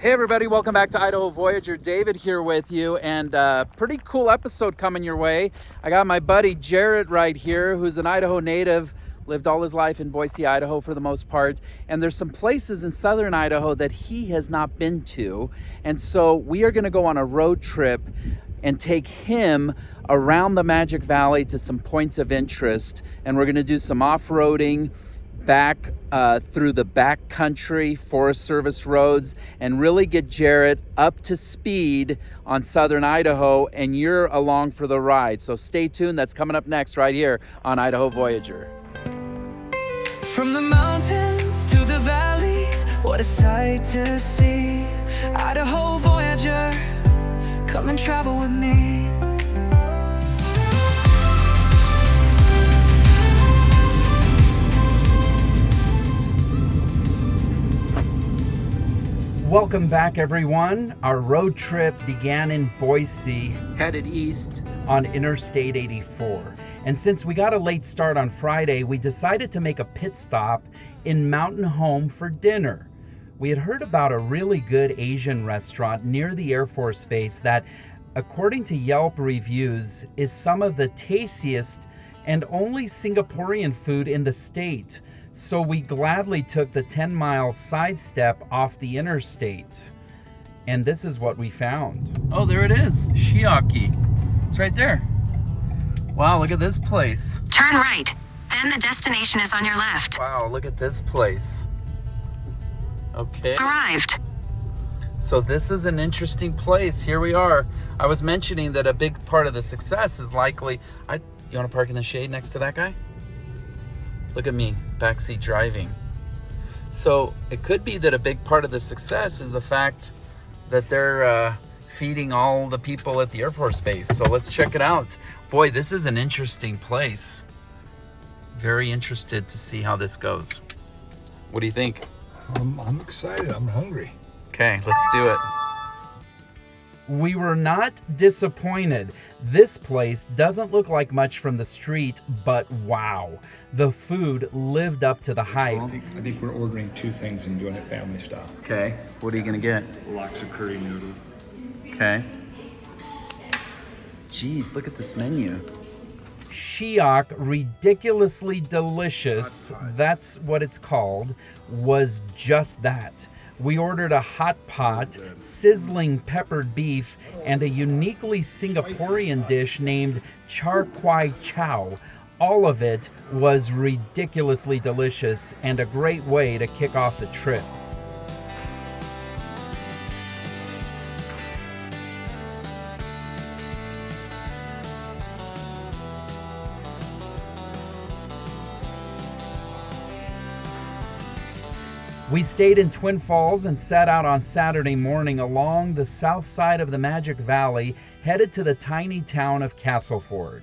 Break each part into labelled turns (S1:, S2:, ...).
S1: Hey everybody, welcome back to Idaho Voyager. David here with you, and pretty cool episode coming your way. I got my buddy Jeritt right here, who's an Idaho native, lived all his life in Boise, Idaho for the most part, and there's some places in Southern Idaho that he has not been to, and so we are going to go on a road trip and take him around the Magic Valley to some points of interest, and we're going to do some off-roading back through the backcountry Forest Service roads and really get Jeritt up to speed on Southern Idaho, and you're along for the ride. So stay tuned. That's coming up next right here on Idaho Voyager.
S2: From the mountains to the valleys, what a sight to see. Idaho Voyager, come and travel with me.
S1: Welcome back, everyone. Our road trip began in Boise, headed east on Interstate 84. And since we got a late start on Friday, we decided to make a pit stop in Mountain Home for dinner. We had heard about a really good Asian restaurant near the Air Force Base that, according to Yelp reviews, is some of the tastiest and only Singaporean food in the state. So we gladly took the 10-mile sidestep off the interstate. And this is what we found. Oh, there it is. Shiaki. It's right there. Wow, look at this place.
S3: Turn right. Then the destination is on your left.
S1: Wow, look at this place. Okay.
S3: Arrived.
S1: So this is an interesting place. Here we are. I was mentioning that a big part of the success is likely... You want to park in the shade next to that guy? Look at me, backseat driving. So it could be that a big part of the success is the fact that they're feeding all the people at the Air Force Base. So let's check it out. Boy, this is an interesting place. Very interested to see how this goes. What do you think?
S4: I'm excited. I'm hungry.
S1: Okay, let's do it. We were not disappointed. This place doesn't look like much from the street, but wow, the food lived up to the hype.
S4: I think we're ordering two things and doing it family style.
S1: Okay, what are you gonna get?
S4: Lots of curry noodle.
S1: Okay. Jeez, look at this menu. Shiok, ridiculously delicious, that's what it's called, was just that. We ordered a hot pot, sizzling peppered beef, and a uniquely Singaporean dish named Char Kway Chow. All of it was ridiculously delicious and a great way to kick off the trip. We stayed in Twin Falls and set out on Saturday morning along the south side of the Magic Valley, headed to the tiny town of Castleford.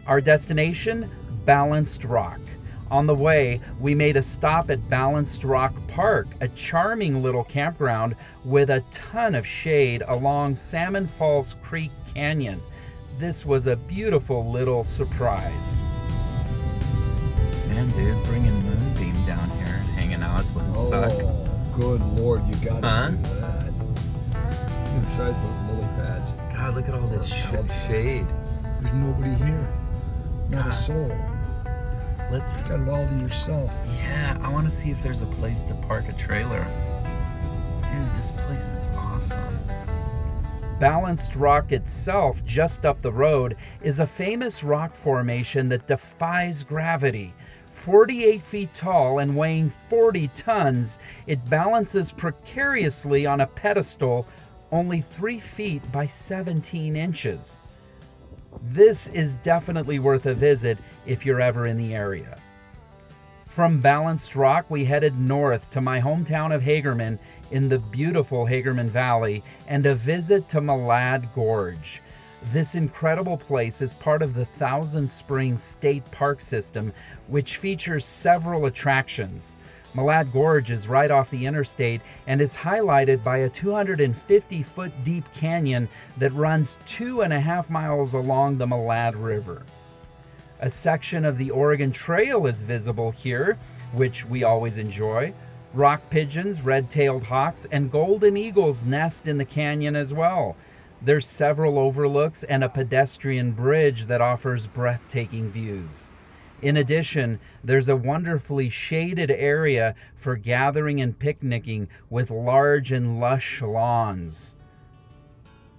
S1: Our destination, Balanced Rock. On the way, we made a stop at Balanced Rock Park, a charming little campground with a ton of shade along Salmon Falls Creek Canyon. This was a beautiful little surprise. Man, dude, bringing Moonbeam down here. Hanging out wouldn't suck.
S4: Oh, good Lord, you gotta do that. Look at the size of those lily pads.
S1: God, look at all this shade.
S4: There's nobody here. Not a soul.
S1: Let's...
S4: You got it all to yourself.
S1: Yeah, I want to see if there's a place to park a trailer. Dude, this place is awesome. Balanced Rock itself, just up the road, is a famous rock formation that defies gravity. 48 feet tall and weighing 40 tons, it balances precariously on a pedestal only 3 feet by 17 inches. This is definitely worth a visit if you're ever in the area. From Balanced Rock, we headed north to my hometown of Hagerman in the beautiful Hagerman Valley and a visit to Malad Gorge. This incredible place is part of the Thousand Springs State Park System, which features several attractions. Malad Gorge is right off the interstate and is highlighted by a 250-foot deep canyon that runs 2.5 miles along the Malad River. A section of the Oregon Trail is visible here, which we always enjoy. Rock pigeons, red-tailed hawks, and golden eagles nest in the canyon as well. There's several overlooks and a pedestrian bridge that offers breathtaking views. In addition, there's a wonderfully shaded area for gathering and picnicking with large and lush lawns.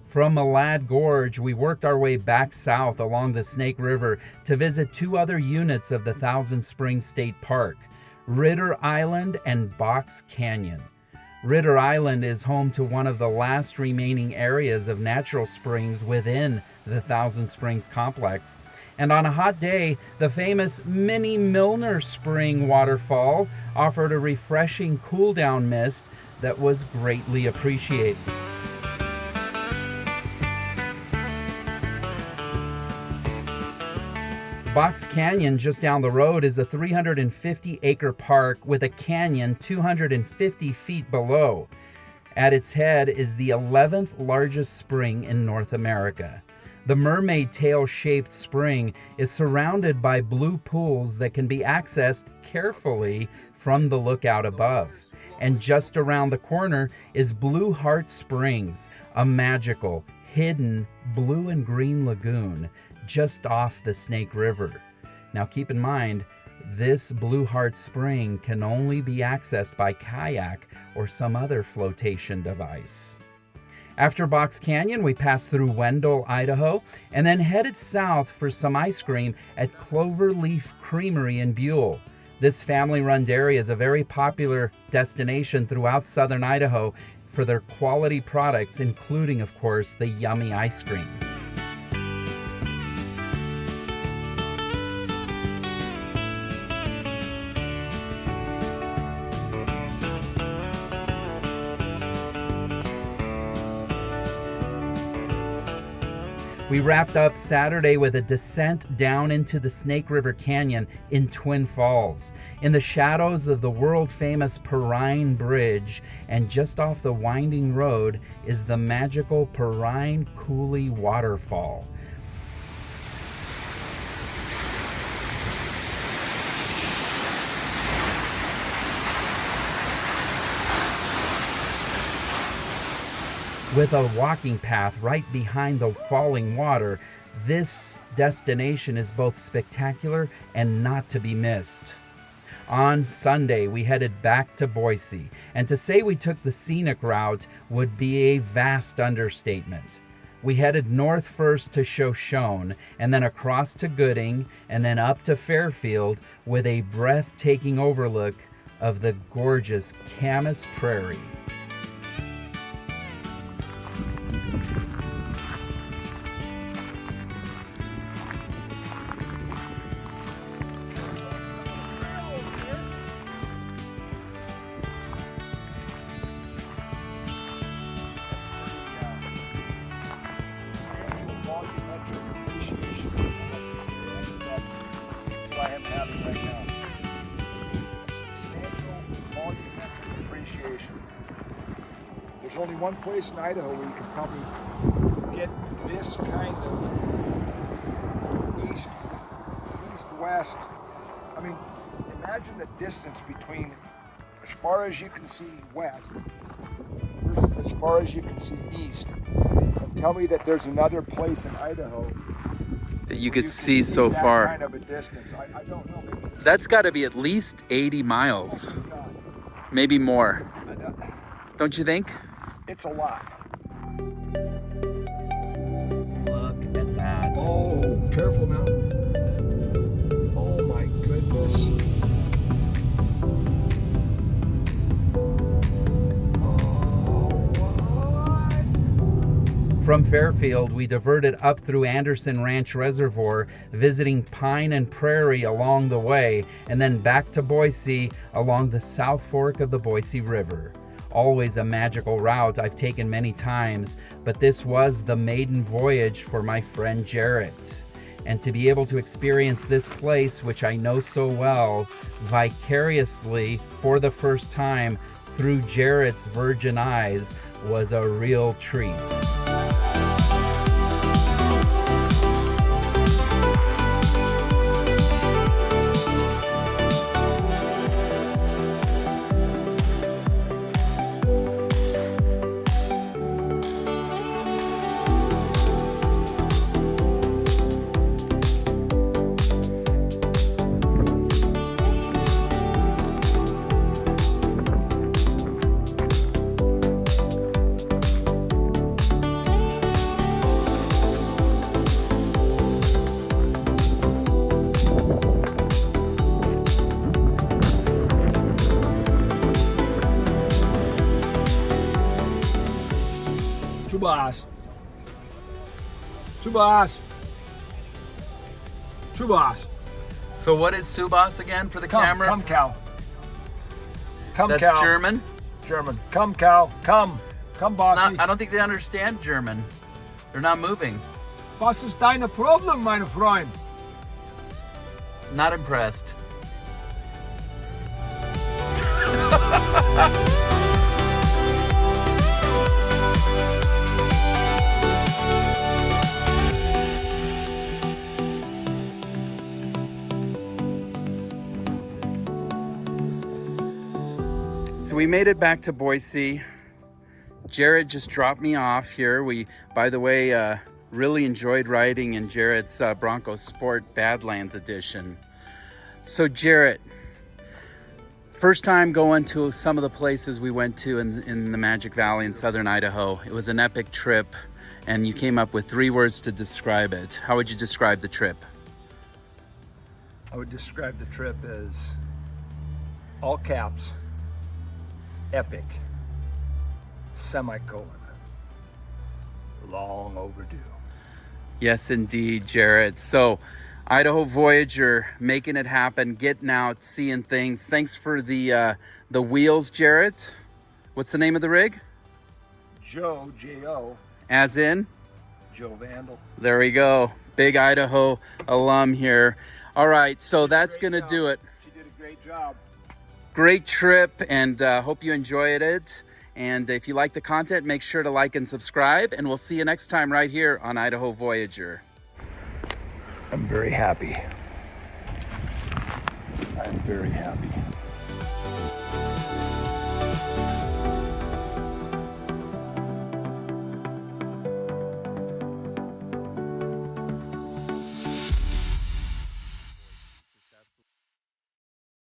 S1: From Malad Gorge, we worked our way back south along the Snake River to visit two other units of the Thousand Springs State Park, Ritter Island and Box Canyon. Ritter Island is home to one of the last remaining areas of natural springs within the Thousand Springs complex. And on a hot day, the famous Mini Milner Spring waterfall offered a refreshing cool-down mist that was greatly appreciated. Box Canyon, just down the road, is a 350-acre park with a canyon 250 feet below. At its head is the 11th largest spring in North America. The mermaid tail-shaped spring is surrounded by blue pools that can be accessed carefully from the lookout above. And just around the corner is Blue Heart Springs, a magical, hidden blue and green lagoon just off the Snake River. Now keep in mind, this Blue Heart Spring can only be accessed by kayak or some other flotation device. After Box Canyon, we passed through Wendell, Idaho, and then headed south for some ice cream at Cloverleaf Creamery in Buhl. This family-run dairy is a very popular destination throughout Southern Idaho for their quality products, including, of course, the yummy ice cream. We wrapped up Saturday with a descent down into the Snake River Canyon in Twin Falls, in the shadows of the world-famous Perrine Bridge, and just off the winding road is the magical Perrine Coulee Waterfall. With a walking path right behind the falling water, this destination is both spectacular and not to be missed. On Sunday, we headed back to Boise, and to say we took the scenic route would be a vast understatement. We headed north first to Shoshone, and then across to Gooding, and then up to Fairfield with a breathtaking overlook of the gorgeous Camas Prairie.
S4: There's only one place in Idaho where you can probably get this kind of east-west. I mean, imagine the distance between as far as you can see west versus as far as you can see east. And tell me that there's another place in Idaho
S1: that you could see so far.
S4: Kind of a distance. I don't know.
S1: That's got to be at least 80 miles, maybe more. Don't you think?
S4: It's a lot.
S1: Look at that.
S4: Oh, careful now. Oh my goodness. Oh, what?
S1: From Fairfield, we diverted up through Anderson Ranch Reservoir, visiting Pine and Prairie along the way, and then back to Boise along the South Fork of the Boise River. Always a magical route I've taken many times, but this was the maiden voyage for my friend Jeritt. And to be able to experience this place, which I know so well, vicariously for the first time through Jeritt's virgin eyes was a real treat.
S4: Chubas. Chubas. Chubas.
S1: So what is Subas again for the
S4: Come,
S1: camera?
S4: come, cow. Come,
S1: That's
S4: cow.
S1: German.
S4: German. Come, cow. Come. Come,
S1: It's
S4: bossy.
S1: not, I don't think they understand German. They're not moving.
S4: Was ist deine Problem, meine Freund?
S1: Not impressed. So we made it back to Boise. Jeritt just dropped me off here. We, by the way, really enjoyed riding in Jeritt's Bronco Sport Badlands Edition. So Jeritt, first time going to some of the places we went to in the Magic Valley in Southern Idaho. It was an epic trip, and you came up with 3 words to describe it. How would you describe the trip?
S4: I would describe the trip as all caps, epic, semicolon, long overdue.
S1: Yes, indeed, Jeritt. So, Idaho Voyager, making it happen, getting out, seeing things. Thanks for the wheels, Jeritt. What's the name of the rig?
S4: Joe, J-O,
S1: As in?
S4: Joe Vandal.
S1: There we go. Big Idaho alum here. All right, so that's
S4: Great
S1: going to
S4: job.
S1: do it.
S4: She did a great job.
S1: Great trip, and hope you enjoyed it. And if you like the content, make sure to like and subscribe, and we'll see you next time right here on Idaho Voyager.
S4: I'm very happy. I'm very happy.